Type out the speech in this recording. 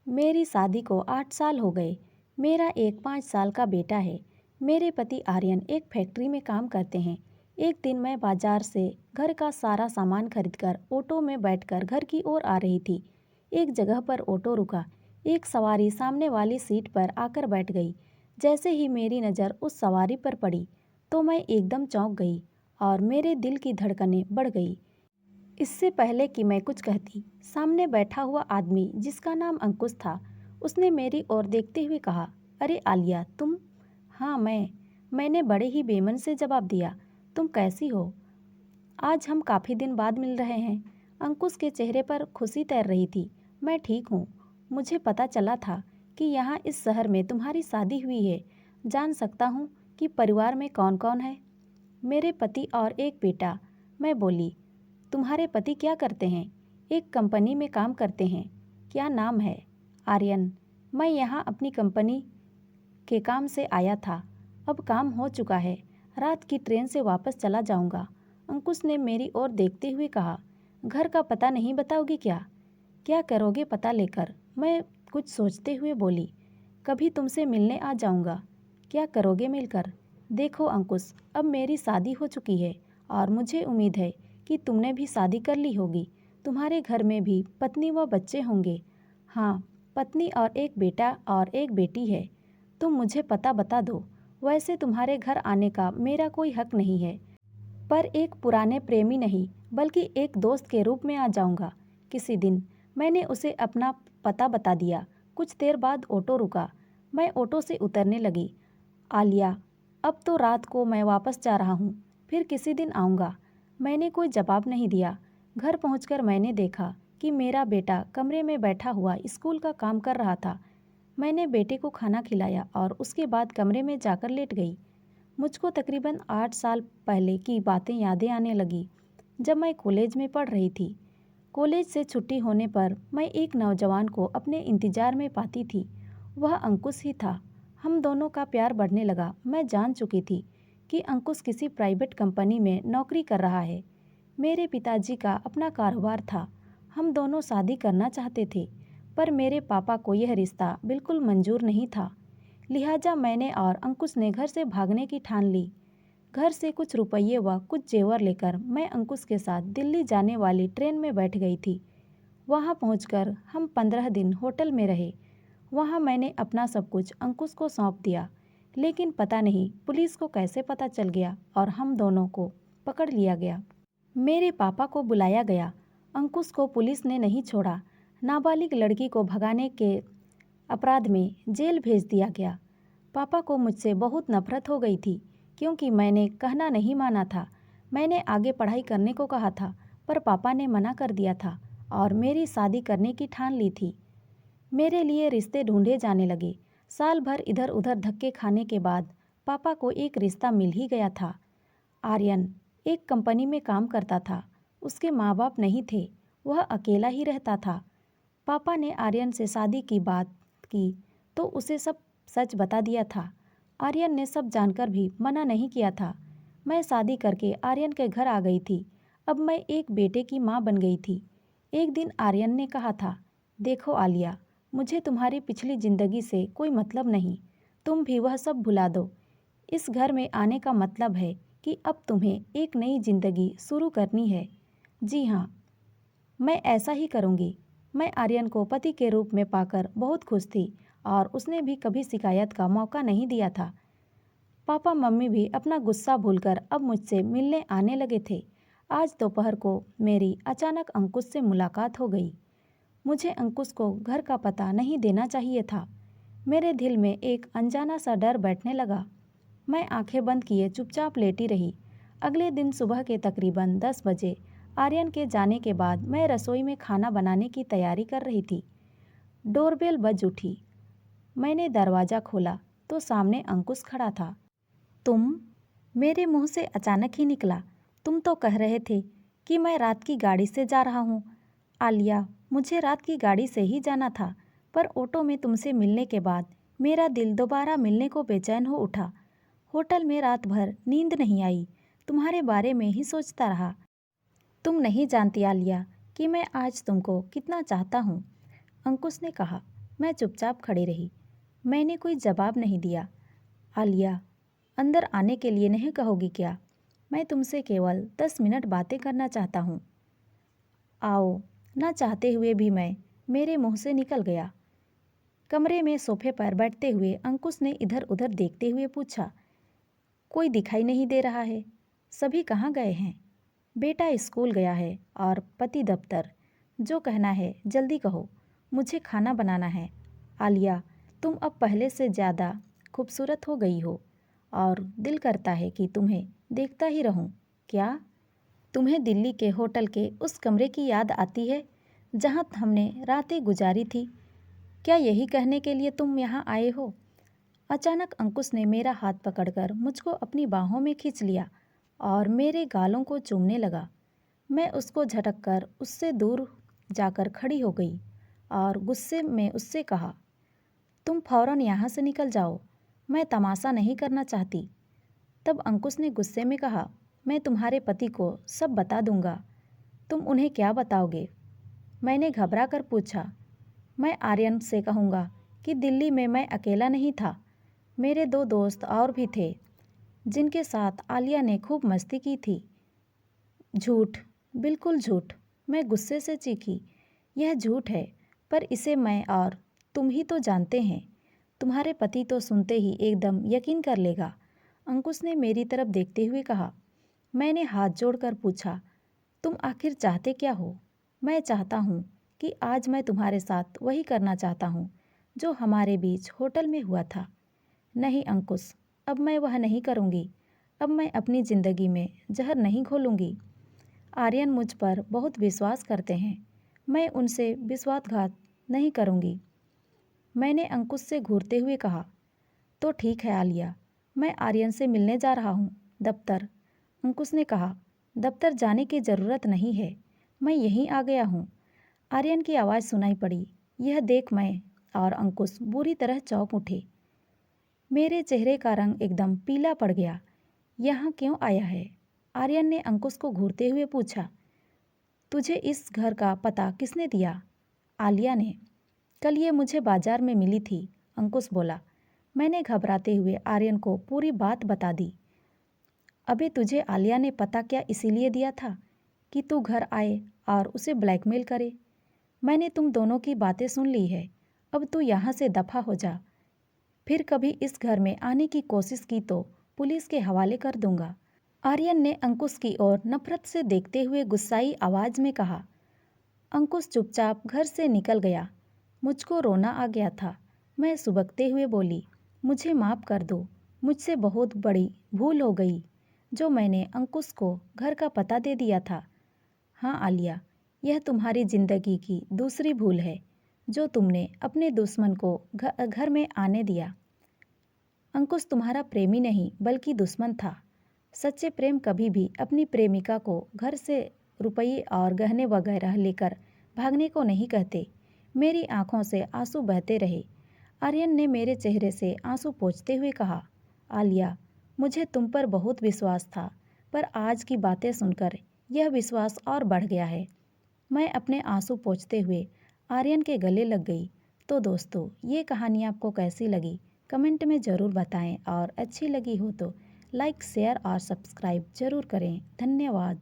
मेरी शादी को 8 साल हो गए। मेरा एक 5 साल का बेटा है। मेरे पति आर्यन एक फैक्ट्री में काम करते हैं। एक दिन मैं बाजार से घर का सारा सामान खरीदकर ऑटो में बैठकर घर की ओर आ रही थी। एक जगह पर ऑटो रुका। एक सवारी सामने वाली सीट पर आकर बैठ गई। जैसे ही मेरी नज़र उस सवारी पर पड़ी तो मैं एकदम चौंक गई और मेरे दिल की धड़कनें बढ़ गई। इससे पहले कि मैं कुछ कहती, सामने बैठा हुआ आदमी जिसका नाम अंकुश था, उसने मेरी ओर देखते हुए कहा, अरे आलिया, तुम? हाँ, मैंने बड़े ही बेमन से जवाब दिया। तुम कैसी हो? आज हम काफ़ी दिन बाद मिल रहे हैं। अंकुश के चेहरे पर खुशी तैर रही थी। मैं ठीक हूँ। मुझे पता चला था कि यहाँ इस शहर में तुम्हारी शादी हुई है। जान सकता हूँ कि परिवार में कौन कौन है? मेरे पति और एक बेटा। मैं बोली। तुम्हारे पति क्या करते हैं? एक कंपनी में काम करते हैं। क्या नाम है? आर्यन। मैं यहाँ अपनी कंपनी के काम से आया था। अब काम हो चुका है। रात की ट्रेन से वापस चला जाऊँगा। अंकुश ने मेरी ओर देखते हुए कहा, घर का पता नहीं बताओगी क्या? क्या करोगे पता लेकर? मैं कुछ सोचते हुए बोली, कभी तुमसे मिलने आ जाऊँगा। क्या करोगे मिलकर? देखो अंकुश, अब मेरी शादी हो चुकी है और मुझे उम्मीद है कि तुमने भी शादी कर ली होगी। तुम्हारे घर में भी पत्नी व बच्चे होंगे। हाँ, पत्नी और एक बेटा और एक बेटी है। तुम मुझे पता बता दो। वैसे तुम्हारे घर आने का मेरा कोई हक नहीं है, पर एक पुराने प्रेमी नहीं बल्कि एक दोस्त के रूप में आ जाऊंगा किसी दिन। मैंने उसे अपना पता बता दिया। कुछ देर बाद ऑटो रुका। मैं ऑटो से उतरने लगी। आलिया, अब तो रात को मैं वापस जा रहा हूँ, फिर किसी दिन आऊँगा। मैंने कोई जवाब नहीं दिया। घर पहुँचकर मैंने देखा कि मेरा बेटा कमरे में बैठा हुआ स्कूल का काम कर रहा था। मैंने बेटे को खाना खिलाया और उसके बाद कमरे में जाकर लेट गई। मुझको तकरीबन 8 साल पहले की बातें यादें आने लगी, जब मैं कॉलेज में पढ़ रही थी। कॉलेज से छुट्टी होने पर मैं एक नौजवान को अपने इंतज़ार में पाती थी। वह अंकुश ही था। हम दोनों का प्यार बढ़ने लगा। मैं जान चुकी थी कि अंकुश किसी प्राइवेट कंपनी में नौकरी कर रहा है। मेरे पिताजी का अपना कारोबार था। हम दोनों शादी करना चाहते थे, पर मेरे पापा को यह रिश्ता बिल्कुल मंजूर नहीं था। लिहाजा मैंने और अंकुश ने घर से भागने की ठान ली। घर से कुछ रुपये व कुछ जेवर लेकर मैं अंकुश के साथ दिल्ली जाने वाली ट्रेन में बैठ गई थी। वहां पहुंचकर हम 15 दिन होटल में रहे। वहां मैंने अपना सब कुछ अंकुश को सौंप दिया, लेकिन पता नहीं पुलिस को कैसे पता चल गया और हम दोनों को पकड़ लिया गया। मेरे पापा को बुलाया गया। अंकुश को पुलिस ने नहीं छोड़ा। नाबालिग लड़की को भगाने के अपराध में जेल भेज दिया गया। पापा को मुझसे बहुत नफरत हो गई थी, क्योंकि मैंने कहना नहीं माना था। मैंने आगे पढ़ाई करने को कहा था, पर पापा ने मना कर दिया था और मेरी शादी करने की ठान ली थी। मेरे लिए रिश्ते ढूंढे जाने लगे। साल भर इधर उधर धक्के खाने के बाद पापा को एक रिश्ता मिल ही गया था। आर्यन एक कंपनी में काम करता था। उसके माँ बाप नहीं थे। वह अकेला ही रहता था। पापा ने आर्यन से शादी की बात की तो उसे सब सच बता दिया था। आर्यन ने सब जानकर भी मना नहीं किया था। मैं शादी करके आर्यन के घर आ गई थी। अब मैं एक बेटे की माँ बन गई थी। एक दिन आर्यन ने कहा था, देखो आलिया, मुझे तुम्हारी पिछली ज़िंदगी से कोई मतलब नहीं। तुम भी वह सब भुला दो। इस घर में आने का मतलब है कि अब तुम्हें एक नई ज़िंदगी शुरू करनी है। जी हाँ, मैं ऐसा ही करूँगी। मैं आर्यन को पति के रूप में पाकर बहुत खुश थी और उसने भी कभी शिकायत का मौका नहीं दिया था। पापा मम्मी भी अपना गुस्सा भूलकर अब मुझसे मिलने आने लगे थे। आज दोपहर को मेरी अचानक अंकुश से मुलाकात हो गई। मुझे अंकुश को घर का पता नहीं देना चाहिए था। मेरे दिल में एक अनजाना सा डर बैठने लगा। मैं आंखें बंद किए चुपचाप लेटी रही। अगले दिन सुबह के तकरीबन 10 बजे आर्यन के जाने के बाद मैं रसोई में खाना बनाने की तैयारी कर रही थी। डोरबेल बज उठी। मैंने दरवाज़ा खोला तो सामने अंकुश खड़ा था। तुम? मेरे मुंह से अचानक ही निकला। तुम तो कह रहे थे कि मैं रात की गाड़ी से जा रहा हूँ। आलिया, मुझे रात की गाड़ी से ही जाना था, पर ऑटो में तुमसे मिलने के बाद मेरा दिल दोबारा मिलने को बेचैन हो उठा। होटल में रात भर नींद नहीं आई। तुम्हारे बारे में ही सोचता रहा। तुम नहीं जानती आलिया कि मैं आज तुमको कितना चाहता हूँ, अंकुश ने कहा। मैं चुपचाप खड़ी रही। मैंने कोई जवाब नहीं दिया। आलिया, अंदर आने के लिए नहीं कहोगी क्या? मैं तुमसे केवल 10 मिनट बातें करना चाहता हूँ। आओ। ना चाहते हुए भी मेरे मुंह से निकल गया। कमरे में सोफे पर बैठते हुए अंकुश ने इधर उधर देखते हुए पूछा, कोई दिखाई नहीं दे रहा है? सभी कहाँ गए हैं? बेटा स्कूल गया है और पति दफ्तर। जो कहना है जल्दी कहो, मुझे खाना बनाना है। आलिया, तुम अब पहले से ज़्यादा खूबसूरत हो गई हो और दिल करता है कि तुम्हें देखता ही रहूं। क्या तुम्हें दिल्ली के होटल के उस कमरे की याद आती है जहां हमने रातें गुजारी थी? क्या यही कहने के लिए तुम यहाँ आए हो? अचानक अंकुश ने मेरा हाथ पकड़कर मुझको अपनी बाहों में खींच लिया और मेरे गालों को चूमने लगा। मैं उसको झटक कर उससे दूर जाकर खड़ी हो गई और गुस्से में उससे कहा, तुम फौरन यहाँ से निकल जाओ, मैं तमाशा नहीं करना चाहती। तब अंकुश ने गुस्से में कहा, मैं तुम्हारे पति को सब बता दूंगा। तुम उन्हें क्या बताओगे? मैंने घबरा कर पूछा। मैं आर्यन से कहूँगा कि दिल्ली में मैं अकेला नहीं था, मेरे 2 दोस्त और भी थे जिनके साथ आलिया ने खूब मस्ती की थी। झूठ, बिल्कुल झूठ, मैं गुस्से से चीखी। यह झूठ है, पर इसे मैं और तुम ही तो जानते हैं। तुम्हारे पति तो सुनते ही एकदम यकीन कर लेगा। अंकुश ने मेरी तरफ देखते हुए कहा। मैंने हाथ जोड़कर पूछा, तुम आखिर चाहते क्या हो? मैं चाहता हूँ कि आज मैं तुम्हारे साथ वही करना चाहता हूँ जो हमारे बीच होटल में हुआ था। नहीं अंकुश, अब मैं वह नहीं करूँगी। अब मैं अपनी ज़िंदगी में जहर नहीं घोलूँगी। आर्यन मुझ पर बहुत विश्वास करते हैं, मैं उनसे विश्वासघात नहीं करूँगी। मैंने अंकुश से घूरते हुए कहा। तो ठीक है आलिया, मैं आर्यन से मिलने जा रहा हूँ। दफ्तर, अंकुश ने कहा। दफ्तर जाने की ज़रूरत नहीं है, मैं यहीं आ गया हूँ। आर्यन की आवाज़ सुनाई पड़ी। यह देख मैं और अंकुश बुरी तरह चौंक उठे। मेरे चेहरे का रंग एकदम पीला पड़ गया। यहाँ क्यों आया है? आर्यन ने अंकुश को घूरते हुए पूछा। तुझे इस घर का पता किसने दिया? आलिया ने। कल ये मुझे बाजार में मिली थी, अंकुश बोला। मैंने घबराते हुए आर्यन को पूरी बात बता दी। अबे तुझे आलिया ने पता क्या इसीलिए दिया था कि तू घर आए और उसे ब्लैकमेल करे? मैंने तुम दोनों की बातें सुन ली है, अब तू यहाँ से दफ़ा हो जा। फिर कभी इस घर में आने की कोशिश की तो पुलिस के हवाले कर दूंगा। आर्यन ने अंकुश की ओर नफरत से देखते हुए गुस्साई आवाज़ में कहा। अंकुश चुपचाप घर से निकल गया। मुझको रोना आ गया था। मैं सुबकते हुए बोली, मुझे माफ़ कर दो, मुझसे बहुत बड़ी भूल हो गई जो मैंने अंकुश को घर का पता दे दिया था। हाँ आलिया, यह तुम्हारी ज़िंदगी की दूसरी भूल है जो तुमने अपने दुश्मन को घर में आने दिया। अंकुश तुम्हारा प्रेमी नहीं बल्कि दुश्मन था। सच्चे प्रेम कभी भी अपनी प्रेमिका को घर से रुपये और गहने वगैरह लेकर भागने को नहीं कहते। मेरी आंखों से आंसू बहते रहे। आर्यन ने मेरे चेहरे से आंसू पोंछते हुए कहा, आलिया, मुझे तुम पर बहुत विश्वास था, पर आज की बातें सुनकर यह विश्वास और बढ़ गया है। मैं अपने आंसू पोंछते हुए आर्यन के गले लग गई। तो दोस्तों, ये कहानी आपको कैसी लगी कमेंट में ज़रूर बताएं और अच्छी लगी हो तो लाइक शेयर और सब्सक्राइब ज़रूर करें। धन्यवाद।